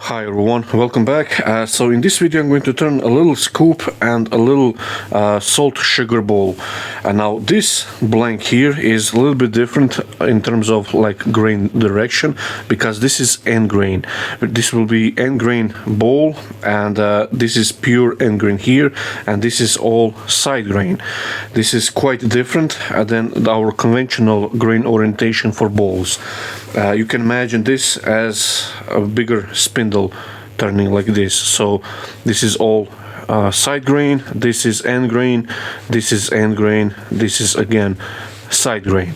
Hi everyone, welcome back. So in this video I'm going to turn a little scoop and a little salt sugar bowl. And now this blank here is a little bit different in terms of like grain direction, because this is end grain. This will be end grain bowl, and this is pure end grain here, and this is all side grain. This is quite different than our conventional grain orientation for bowls. You can imagine this as a bigger spindle turning like this. So this is all side grain, this is end grain, this is end grain, this is again side grain.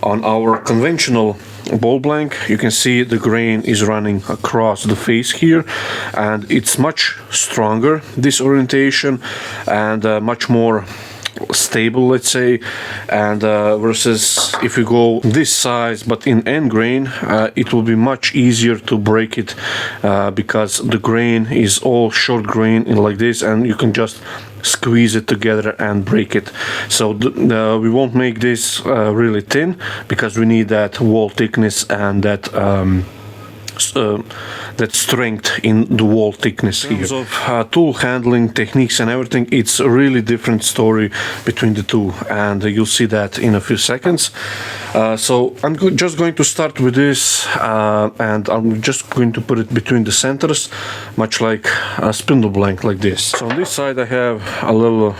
On our conventional bowl blank, you can see the grain is running across the face here, and it's much stronger, this orientation, and much more stable, let's say, and versus if you go this size but in end grain, it will be much easier to break it, because the grain is all short grain like this, and you can just squeeze it together and break it. So we won't make this really thin, because we need that wall thickness and that that strength in the wall thickness here. In terms of tool handling techniques and everything, it's a really different story between the two, and you'll see that in a few seconds. So I'm just going to start with this, and I'm just going to put it between the centers, much like a spindle blank like this. So on this side I have a little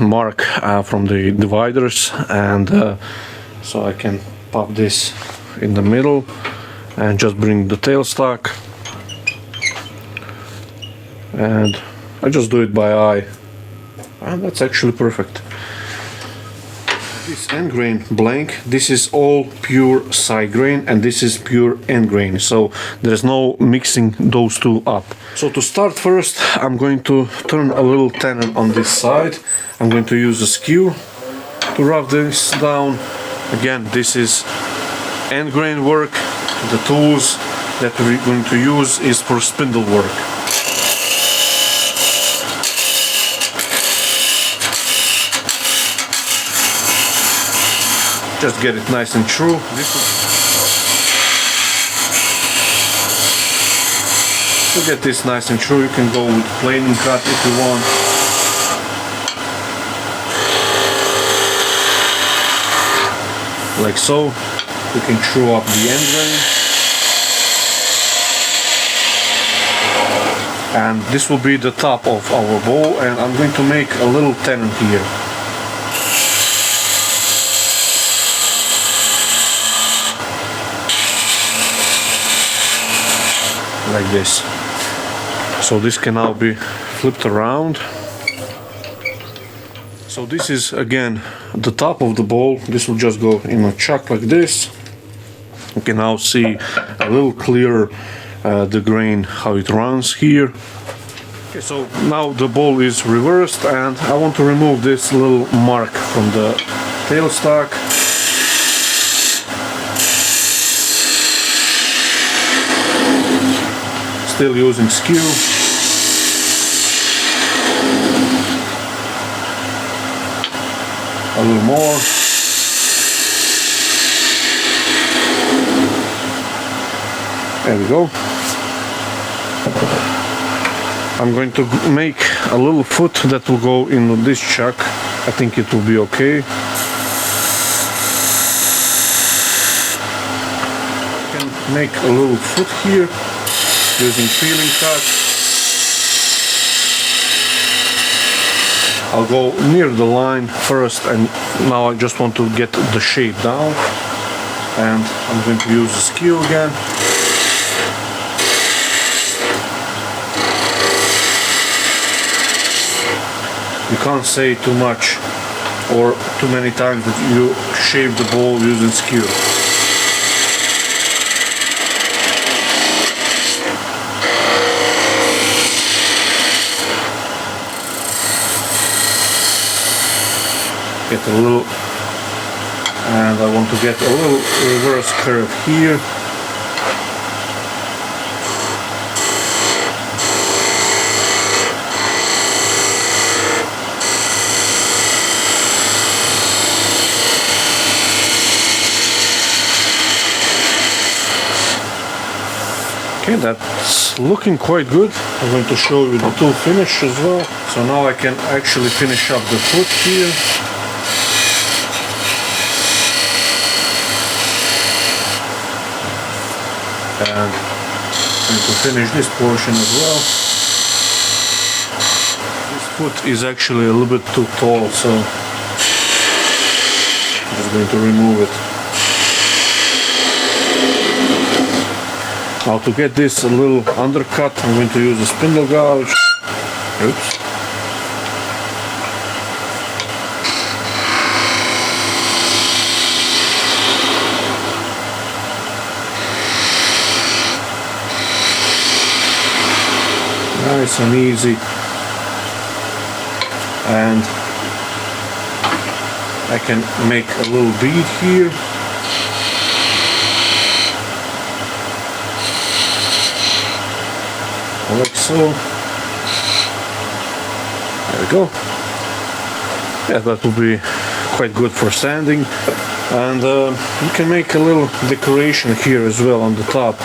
mark from the dividers, and so I can pop this in the middle and just bring the tailstock, and I just do it by eye, and that's actually perfect. This end grain blank, this is all pure side grain, and this is pure end grain, so there's no mixing those two up. So to start first, I'm going to turn a little tenon on this side. I'm going to use a skew to rub this down. Again, this is end grain work. The tools that we're going to use is for spindle work. Just get it nice and true. To get this nice and true, you can go with planing cut if you want. Like so. We can true up the end grain, and this will be the top of our bowl, and I'm going to make a little tenon here. Like this. So this can now be flipped around. So this is again the top of the bowl. This will just go in a chuck like this. You can now see a little clearer the grain, how it runs here. Okay, so now the bowl is reversed, and I want to remove this little mark from the tailstock. Still using skew. A little more. There we go. I'm going to make a little foot that will go in this chuck. I think it will be okay. I can make a little foot here using peeling cut. I'll go near the line first, and now I just want to get the shape down, and I'm going to use the skew again. You can't say too much or too many times that you shape the bowl using skew. Get a little, and I want to get a little reverse curve here. Okay, that's looking quite good. I'm going to show you the tool finish as well. So now I can actually finish up the foot here. And I'm going to finish this portion as well. This foot is actually a little bit too tall, so I'm just going to remove it. Now to get this a little undercut, I'm going to use a spindle gouge. Oops. Nice and easy. And I can make a little bead here. Like so. There we go. Yeah, that will be quite good for sanding. And you can make a little decoration here as well on the top.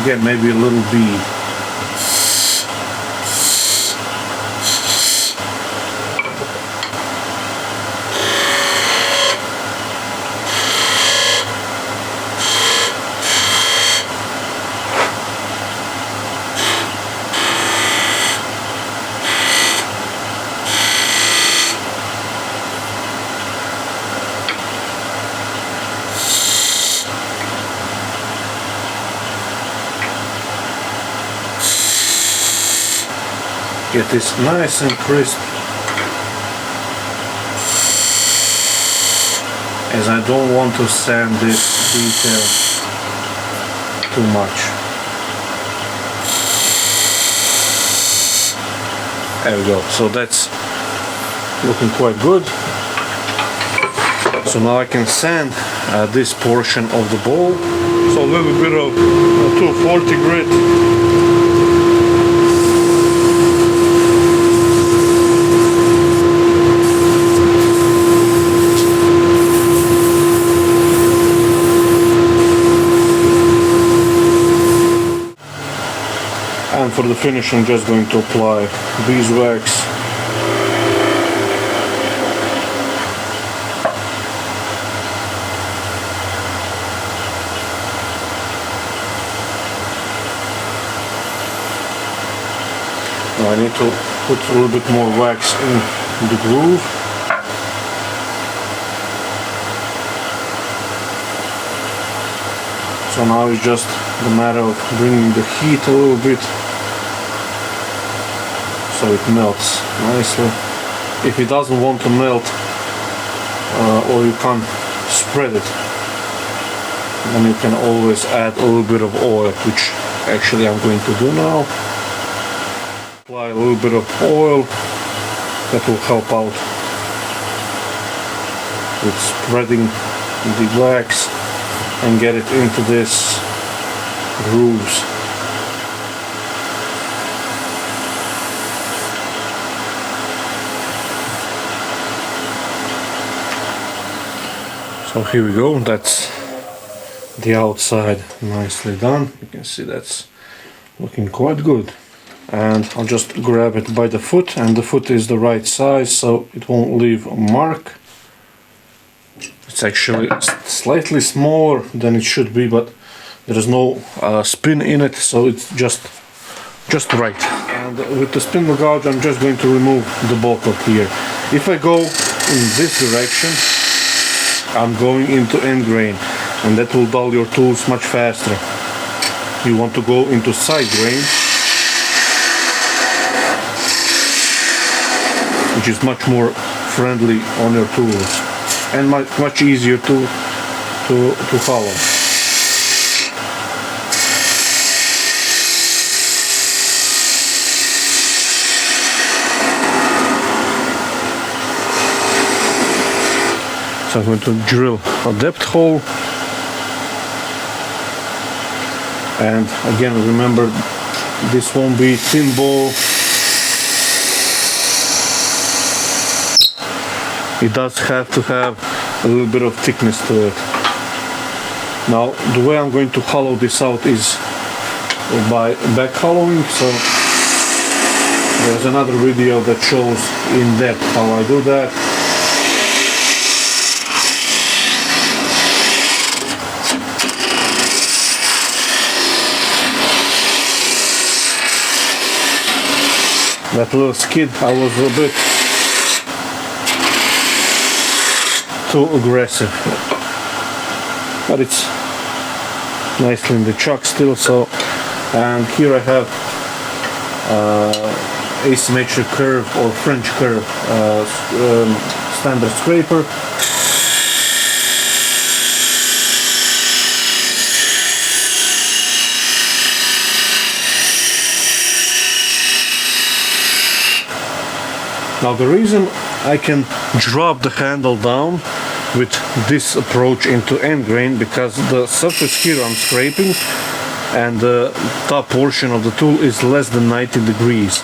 Again, maybe a little bead. Get this nice and crisp, as I don't want to sand this detail too much. There we go, so that's looking quite good. So now I can sand this portion of the bowl. So a little bit of 240 grit. And for the finish, I'm just going to apply beeswax. Now I need to put a little bit more wax in the groove. So now it's just the matter of bringing the heat a little bit, so it melts nicely. If it doesn't want to melt, or you can't spread it, then you can always add a little bit of oil, which actually I'm going to do now. Apply a little bit of oil, that will help out with spreading the wax and get it into this grooves. So here we go, that's the outside nicely done. You can see that's looking quite good. And I'll just grab it by the foot, and the foot is the right size, so it won't leave a mark. It's actually slightly smaller than it should be, but there is no spin in it, so it's just right. And with the spindle gouge, I'm just going to remove the buckle here. If I go in this direction, I'm going into end grain, and that will dull your tools much faster. You want to go into side grain, which is much more friendly on your tools and much easier to follow. So I'm going to drill a depth hole, and again remember, this won't be thin ball. It does have to have a little bit of thickness to it. Now the way I'm going to hollow this out is by back hollowing, so there's another video that shows in depth how I do that. That little skid, I was a bit too aggressive, but it's nicely in the chuck still. So, and here I have asymmetric curve or French curve standard scraper. Now the reason I can drop the handle down with this approach into end grain, because the surface here I'm scraping and the top portion of the tool is less than 90 degrees.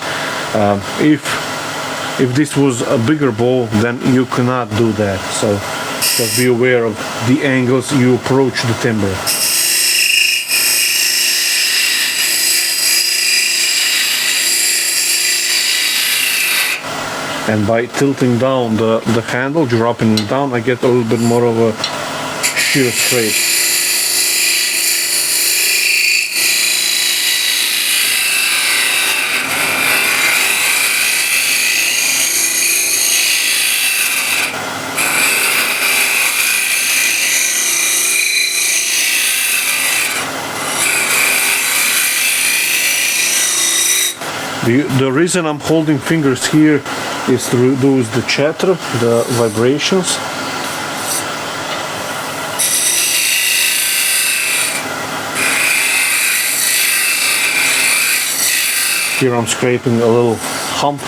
If this was a bigger bowl, then you cannot do that, so just be aware of the angles you approach the timber. And by tilting down the handle, dropping it down, I get a little bit more of a shear scrape. The reason I'm holding fingers here is to reduce the chatter, the vibrations. Here I'm scraping a little hump.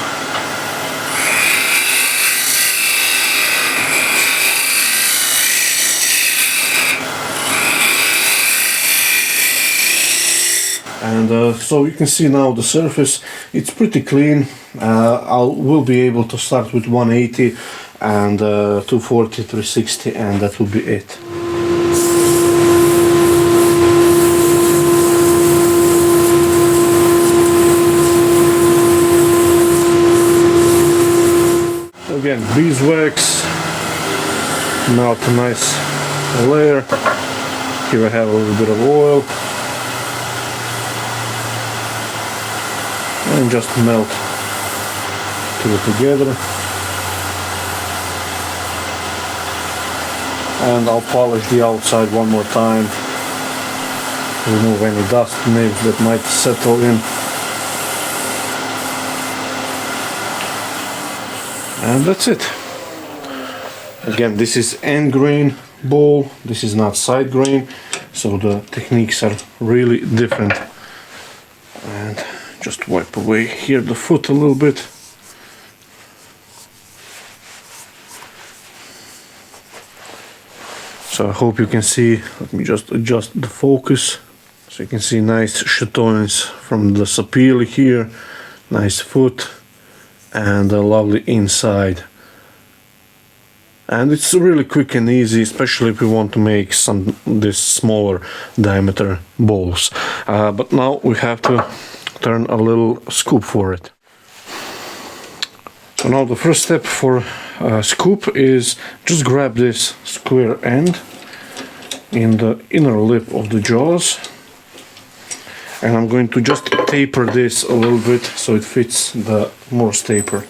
And so you can see now the surface, it's pretty clean. I will be able to start with 180 and 240, 360, and that will be it. Again, beeswax, melt a nice layer. Here I have a little bit of oil. And just melt it together, and I'll polish the outside one more time, remove any dust nibs that might settle in, and that's it. Again, this is end grain bowl, this is not side grain, so the techniques are really different. And just wipe away here the foot a little bit. So I hope you can see. Let me just adjust the focus so you can see nice chatoins from the sapele here, nice foot, and a lovely inside. And it's really quick and easy, especially if we want to make this smaller diameter bowls. But now we have to turn a little scoop for it. So now the first step for scoop is just grab this square end in the inner lip of the jaws, and I'm going to just taper this a little bit so it fits the Morse taper.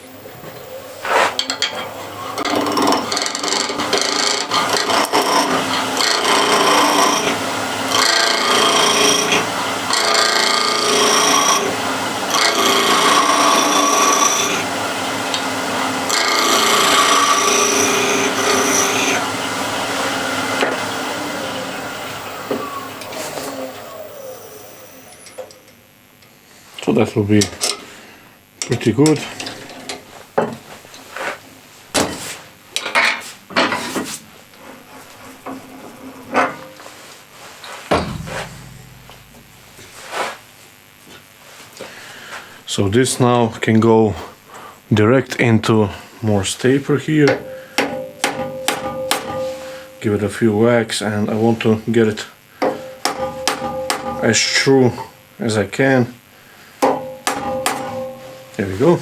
So that will be pretty good. So this now can go direct into Morse taper here. Give it a few whacks, and I want to get it as true as I can. There we go.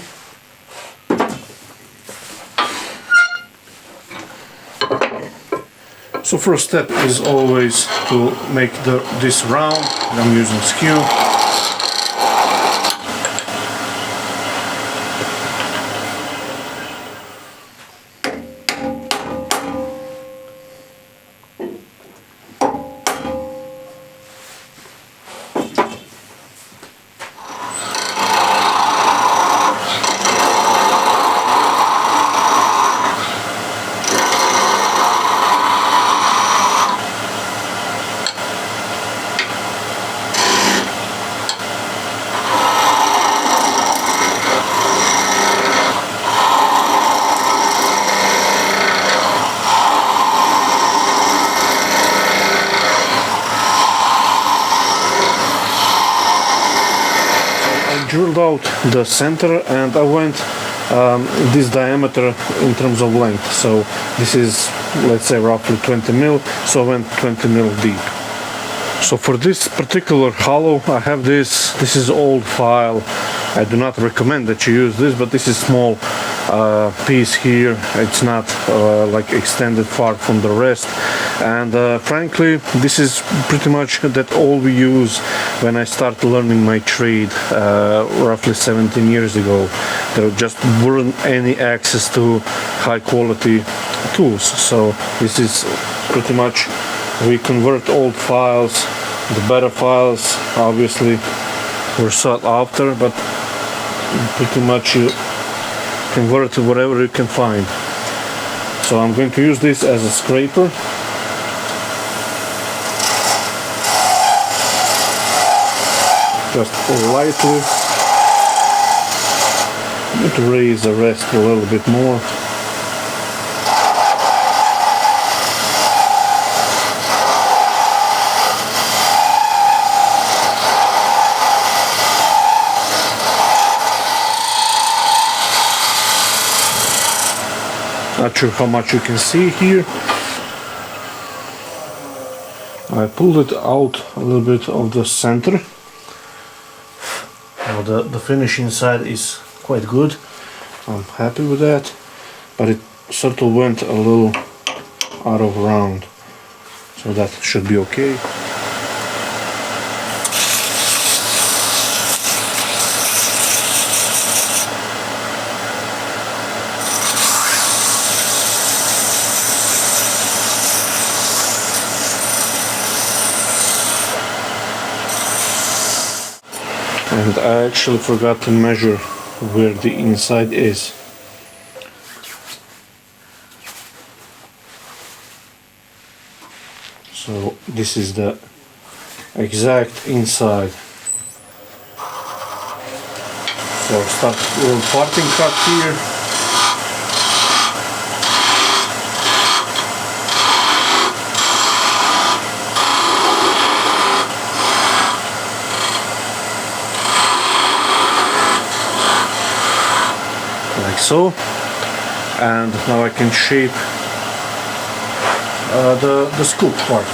So first step is always to make this round. I'm using skew. Drilled out the center and I went this diameter in terms of length. So this is, let's say, roughly 20 mil, so I went 20 mil deep. So for this particular hollow I have this is old file. I do not recommend that you use this, but this is small piece here. It's not like extended far from the rest, and frankly this is pretty much that all we use when I started learning my trade roughly 17 years ago. There just weren't any access to high quality tools, so this is pretty much, we convert old files. The better files obviously were sought after, but pretty much you convert to whatever you can find. So I'm going to use this as a scraper. Just lightly. I'm going to raise the rest a little bit more. Not sure how much you can see here. I pulled it out a little bit of the center. Now the finish inside is quite good. I'm happy with that, but it sort of went a little out of round, so that should be okay. And I actually forgot to measure where the inside is. So this is the exact inside. So start a little parting cut here. Like so, and now I can shape the scoop part.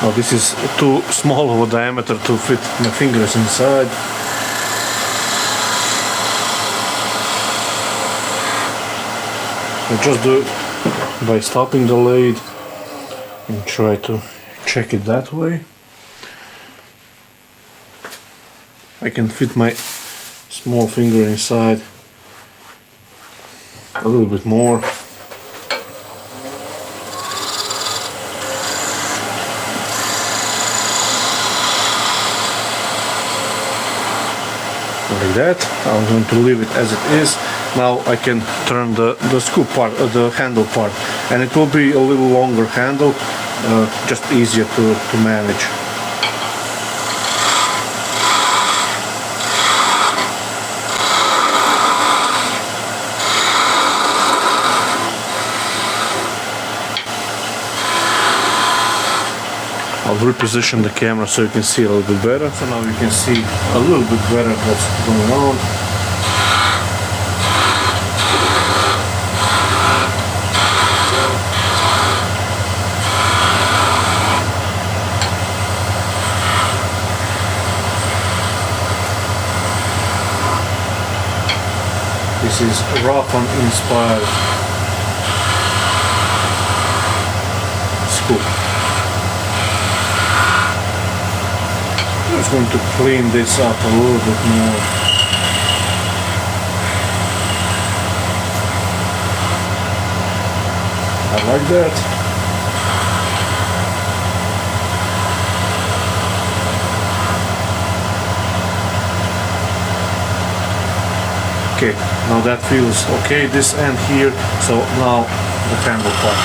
Now this is too small of a diameter to fit my fingers inside. I just do it by stopping the lathe and try to check it that way. I can fit my small finger inside a little bit more. Like that. I'm going to leave it as it is. Now I can turn the scoop part, the handle part, and it will be a little longer handle, just easier to manage. I'll reposition the camera so you can see a little bit better. So now you can see a little bit better what's going on. This is rough and inspired scoop. I'm just going to clean this up a little bit more. I like that. Okay, now that feels okay, this end here, so now the handle part.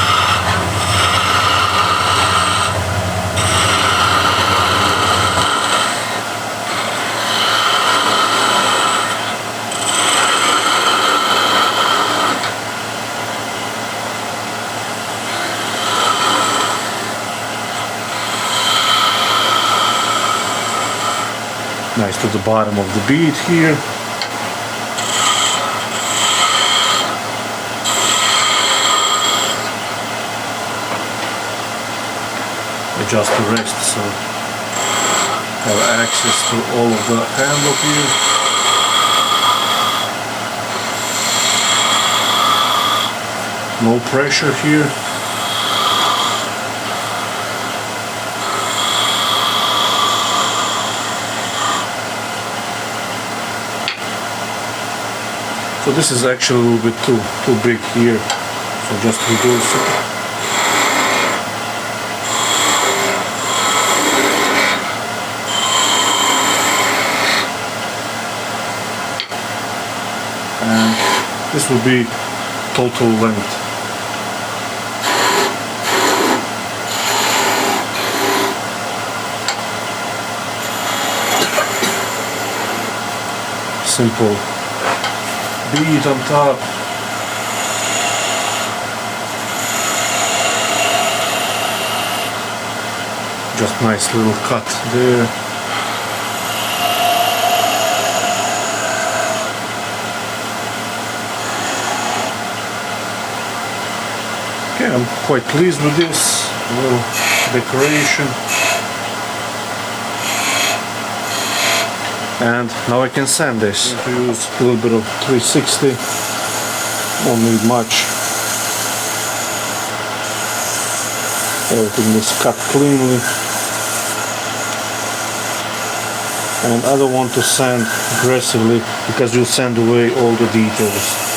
Nice to the bottom of the bead here. Adjust the rest so have access to all of the handle here. No pressure here. So this is actually a little bit too big here, so just reduce it. And this will be total length. Simple bead on top. Just nice little cut there. Okay, I'm quite pleased with this little decoration. And now I can sand this. I'm going to use a little bit of 360, won't need much. Everything is cut cleanly. And I don't want to sand aggressively because you'll sand away all the details.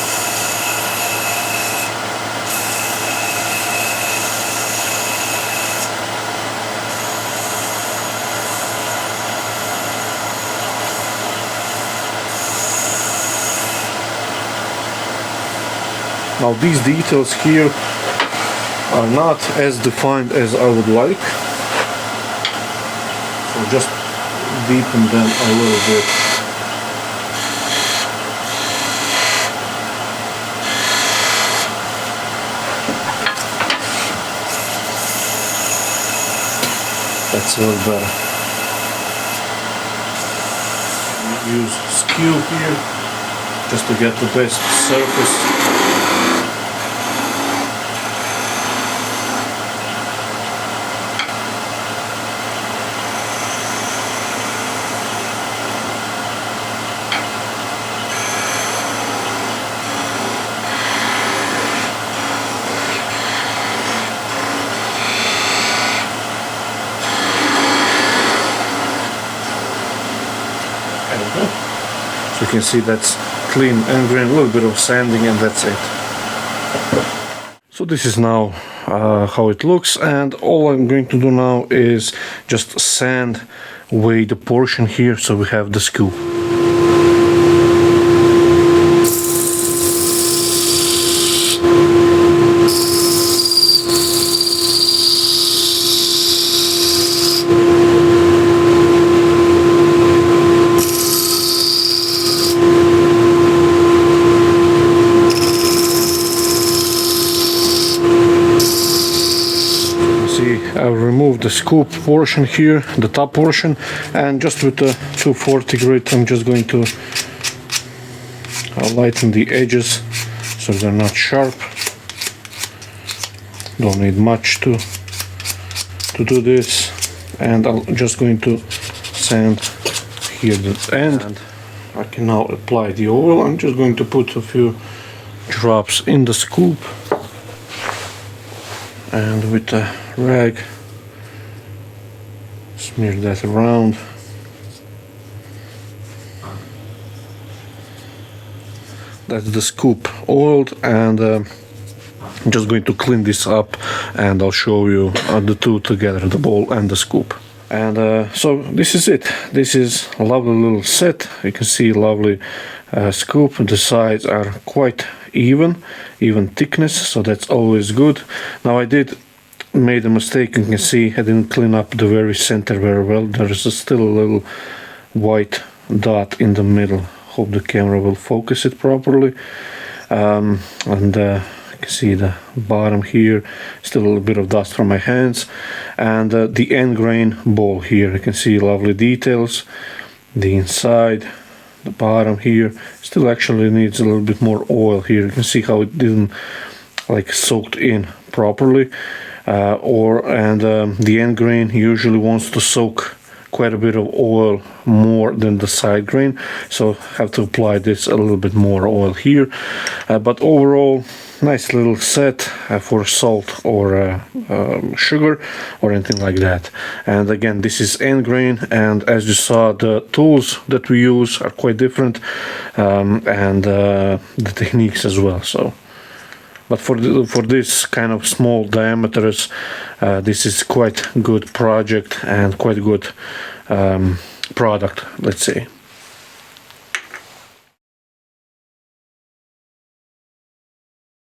Now these details here are not as defined as I would like, so just deepen them a little bit. That's a little better. Use skew here just to get the best surface. So you can see that's clean and green, a little bit of sanding, and that's it. So this is now how it looks, and all I'm going to do now is just sand away the portion here so we have the scoop. See, I've removed the scoop portion here, the top portion, and just with the 240 grit I'm just going to lighten the edges so they're not sharp. Don't need much to do this, and I'm just going to sand here the end. And I can now apply the oil. I'm just going to put a few drops in the scoop, and with a rag smear that around. That's the scoop oiled, and I'm just going to clean this up, and I'll show you the two together, the bowl and the scoop. And so this is it. This is a lovely little set. You can see lovely scoop. The sides are quite even thickness, so that's always good. Now I did made a mistake. You can see I didn't clean up the very center very well. There is still a little white dot in the middle. Hope the camera will focus it properly. And you can see the bottom here, still a little bit of dust from my hands. And the end grain bowl here, you can see lovely details. The inside, the bottom here, still actually needs a little bit more oil here. You can see how it didn't like soaked in properly. The end grain usually wants to soak quite a bit of oil more than the side grain, so have to apply this a little bit more oil here. But overall, nice little set for salt or sugar or anything like that. And again, this is end grain, and as you saw, the tools that we use are quite different, and the techniques as well. So but for this kind of small diameters, this is quite good project and quite good product, let's say.